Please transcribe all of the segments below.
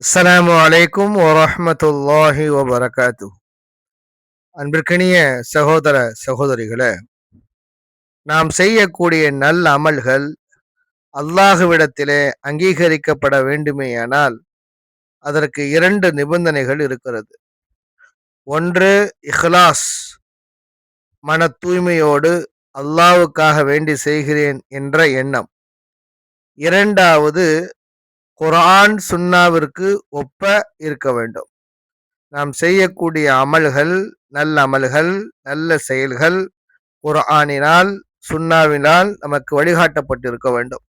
அஸ்ஸலாமு அலைக்கும் வரஹ்மத்துல்லாஹி வபரகாத்து. அன்பிற்கினிய சகோதர சகோதரிகளே, நாம் செய்யக்கூடிய நல்ல அமல்கள் அல்லாஹுவிடத்திலே அங்கீகரிக்கப்பட வேண்டுமேயானால் அதற்கு இரண்டு நிபந்தனைகள் இருக்கிறது. ஒன்று, இஹ்லாஸ், மன தூய்மையோடு அல்லாஹ்வுக்காக வேண்டி செய்கிறேன் என்ற எண்ணம். இரண்டாவது, குர்ஆன் சுன்னாவிற்கு ஒப்ப இருக்க வேண்டும். நாம் செய்யக்கூடிய அமல்கள், நல்ல அமல்கள், நல்ல செயல்கள் குர்ஆனினால் சுன்னாவினால் நமக்கு வழிகாட்டப்பட்டிருக்க வேண்டும்.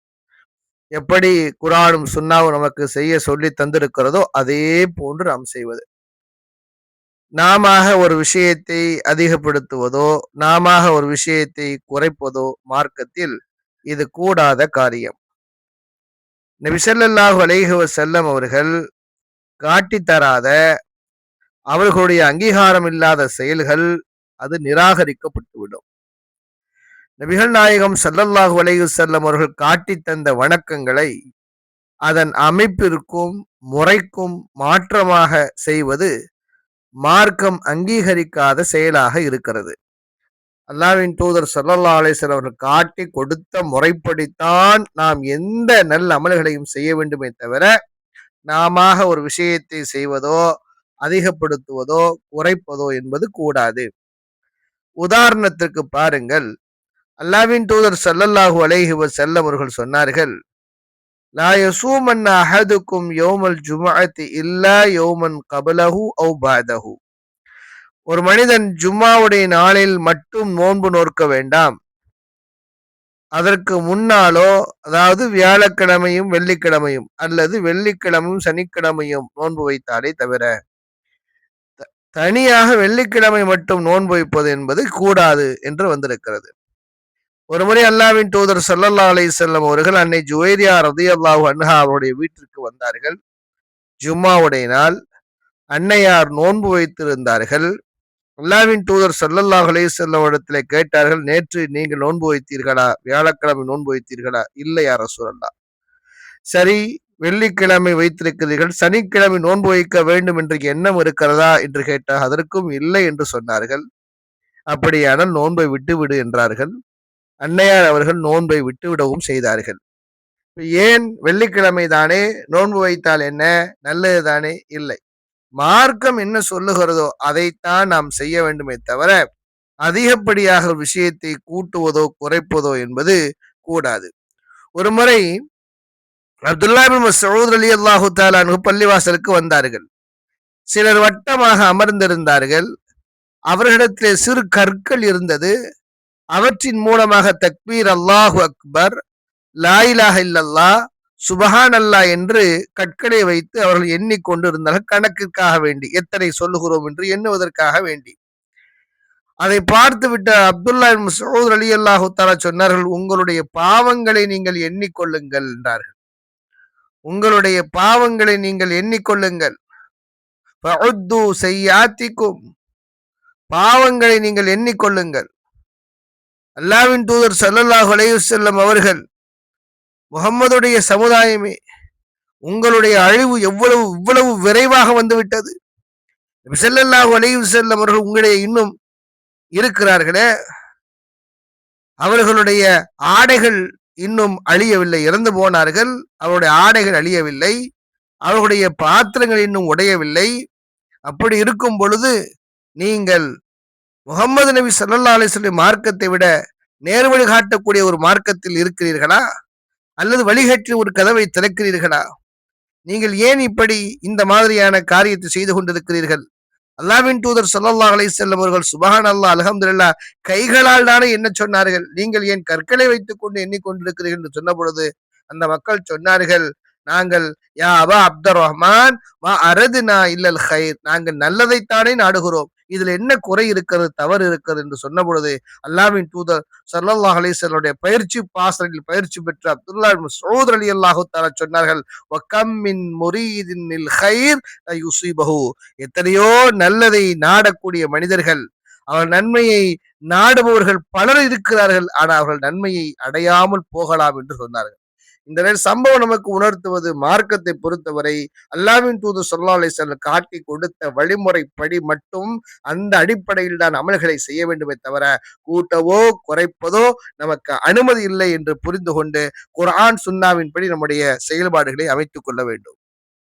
எப்படி குர்ஆனும் சுன்னாவும் நமக்கு செய்ய சொல்லி தந்திருக்கிறதோ அதே போன்று நாம் செய்வது. நாமாக ஒரு விஷயத்தை அதிகப்படுத்துவதோ, நாமாக ஒரு விஷயத்தை குறைப்பதோ மார்க்கத்தில் இது கூடாத காரியம். நபி ஸல்லல்லாஹு அலைஹி வஸல்லம் அவர்கள் காட்டித் தராத, அவர்களுடைய அங்கீகாரம் இல்லாத செயல்கள் அது நிராகரிக்கப்பட்டுவிடும். நபிகள் நாயகம் ஸல்லல்லாஹு அலைஹி வஸல்லம் அவர்கள் காட்டித் தந்த வணக்கங்களை அதன் அமைப்பிற்கும் முறைக்கும் மாற்றமாக செய்வது மார்க்கம் அங்கீகரிக்காத செயலாக இருக்கிறது. அல்லாஹ்வின் தூதர் ஸல்லல்லாஹு அலைஹி வஸல்லம் அவர்கள் காட்டி கொடுத்த முறைப்படித்தான் நாம் எந்த நல்ல அமல்களையும் செய்ய வேண்டுமே தவிர, நாமாக ஒரு விஷயத்தை செய்வதோ, அதிகப்படுத்துவதோ, குறைப்பதோ என்பது கூடாது. உதாரணத்திற்கு பாருங்கள், அல்லாஹ்வின் தூதர் ஸல்லல்லாஹு அலைஹி வஸல்லம் அவர்கள் சொன்னார்கள், லா யஸூமன்ன அஹதுக்கும் யௌமல் ஜும்அத்தி இல்லா யௌமன் கப்லஹு அவ் பஅதஹு. ஒரு மனிதன் ஜும்மாவுடைய நாளில் மட்டும் நோன்பு நோற்க வேண்டாம். அதற்கு முன்னாலோ, அதாவது வியாழக்கிழமையும் வெள்ளிக்கிழமையும் அல்லது வெள்ளிக்கிழமையும் சனிக்கிழமையும் நோன்பு வைத்தாலே தவிர, தனியாக வெள்ளிக்கிழமை மட்டும் நோன்பு வைப்பது என்பது கூடாது என்று வந்திருக்கிறது. ஒருமுறை அல்லாஹ்வின் தூதர் ஸல்லல்லாஹு அலைஹி வஸல்லம் அவர்கள் அன்னை ஜுவைரியா ரலியல்லாஹு அன்ஹா அவருடைய வீட்டிற்கு வந்தார்கள். ஜும்மாவுடைய நாள். அன்னையார் நோன்பு வைத்திருந்தார்கள். அல்லாஹ்வின் தூதர் ஸல்லல்லாஹு அலைஹி வஸல்லம் இடத்திலே கேட்டார்கள், நேற்று நீங்கள் நோன்பு வைத்தீர்களா? வியாழக்கிழமை நோன்பு வைத்தீர்களா? இல்லை யா ரசூலல்லாஹ். சரி, வெள்ளிக்கிழமை வைத்திருக்கிறீர்கள், சனிக்கிழமை நோன்பு வைக்க வேண்டும் என்ற எண்ணம் இருக்கிறதா என்று கேட்டால் அதற்கும் இல்லை என்று சொன்னார்கள். அப்படியானால் நோன்பை விட்டுவிடு என்றார்கள். அன்னையார் அவர்கள் நோன்பை விட்டுவிடவும் செய்தார்கள். ஏன்? வெள்ளிக்கிழமை தானே, நோன்பு வைத்தால் என்ன, நல்லது தானே? இல்லை. மார்க்கம் என்ன சொல்லுகிறதோ அதைத்தான் நாம் செய்ய வேண்டுமே தவிர, அதிகப்படியாக ஒரு விஷயத்தை கூட்டுவதோ குறைப்பதோ என்பது கூடாது. ஒரு முறை அப்துல்லா பின் மஸ்ஊத் ரலியல்லாஹு தஆலா அன்ஹு பள்ளிவாசலுக்கு வந்தார்கள். சிலர் வட்டமாக அமர்ந்திருந்தார்கள். அவர்களிடத்திலே சிறு கற்கள் இருந்தது. அவற்றின் மூலமாக தக்பீர், அல்லாஹு அக்பர், லா இலாஹ இல்லல்லாஹ், சுபஹான் அல்லாஹ் என்று கற்களை வைத்து அவர்கள் எண்ணிக்கொண்டு இருந்தார்கள். கணக்கிற்காக வேண்டி, எத்தனை சொல்லுகிறோம் என்று எண்ணுவதற்காக வேண்டி. அதை பார்த்துவிட்ட அப்துல்லா இப்னு மஸ்ஊத் ரலியல்லாஹு தஆலா சொன்னார்கள், உங்களுடைய பாவங்களை நீங்கள் எண்ணிக்கொள்ளுங்கள் என்றார்கள். உங்களுடைய பாவங்களை நீங்கள் எண்ணிக்கொள்ளுங்கள். ஃபஉத்து ஸய்யாத்திக்கும், பாவங்களை நீங்கள் எண்ணிக்கொள்ளுங்கள். அல்லாஹ்வின் தூதர் ஸல்லல்லாஹு அலைஹி வஸல்லம் அவர்கள், முஹம்மதுடைய சமுதாயமே, உங்களுடைய அழிவு இவ்வளவு விரைவாக வந்துவிட்டது. நபி ஸல்லல்லாஹு அலைஹி வஸல்லம் அவர்கள் உங்களிடையே இன்னும் இருக்கிறார்களே, அவர்களுடைய ஆடைகள் இன்னும் அழியவில்லை, இறந்து போனார்கள். அவருடைய ஆடைகள் அழியவில்லை, அவர்களுடைய பாத்திரங்கள் இன்னும் உடையவில்லை. அப்படி இருக்கும் பொழுது நீங்கள் முகமது நபி ஸல்லல்லாஹு அலைஹி வஸல்லம் மார்க்கத்தை விட நேர்வழி காட்டக்கூடிய ஒரு மார்க்கத்தில் இருக்கிறீர்களா, அல்லது வழிகேற்று ஒரு கதவை திறக்கிறீர்களா? நீங்கள் ஏன் இப்படி இந்த மாதிரியான காரியத்தை செய்து கொண்டிருக்கிறீர்கள்? அல்லாஹ்வின் தூதர் ஸல்லல்லாஹு அலைஹி வஸல்லம் அவர்கள் சுப்ஹான் அல்லாஹ், அல்ஹம்துலில்லாஹ் கைகளால் தானே என்ன சொன்னார்கள், நீங்கள் ஏன் கற்களை வைத்துக் கொண்டு எண்ணிக்கொண்டிருக்கிறீர்கள் என்று சொன்ன பொழுது அந்த மக்கள் சொன்னார்கள், நாங்கள் யா அபா அப்துர் ரஹ்மான் வா அரதுனா இல்லல் ஹைர், நாங்கள் நல்லதைத்தானே நாடுகிறோம், இதுல என்ன குறை இருக்கிறது, தவறு இருக்கிறது என்று சொன்ன பொழுது அல்லாஹ்வின் தூதர் ஸல்லல்லாஹு அலைஹி வஸல்லம் பயிற்சி பாசறையில் பயிற்சி பெற்ற அப்துல்லா இப்னு மஸ்ஊத் ரலியல்லாஹு தஆலா சொன்னார்கள், வகம் மின் முரீதின் லில் ஹைர் யுஸீபஹு, எத்தனையோ நல்லதை நாடக்கூடிய மனிதர்கள், அவர் நன்மையை நாடுபவர்கள் பலர் இருக்கிறார்கள், ஆனால் அவர்கள் நன்மையை அடையாமல் போகலாம் என்று சொன்னார்கள். இந்த சம்பவம் நமக்கு உணர்த்துவது, மார்க்கத்தை பொறுத்தவரை அல்லாஹ்வின் தூதர் ஸல்லல்லாஹு அலைஹி வஸல்லம் காட்டி கொடுத்த வழிமுறைப்படி மட்டும் அந்த அடிப்படையில் தான் அமல்களை செய்ய வேண்டுமே தவிர, கூட்டவோ குறைப்பதோ நமக்கு அனுமதி இல்லை என்று புரிந்து கொண்டு குர்ஆன் சுன்னாவின்படி நம்முடைய செயல்பாடுகளை அமைத்துக் கொள்ள வேண்டும்.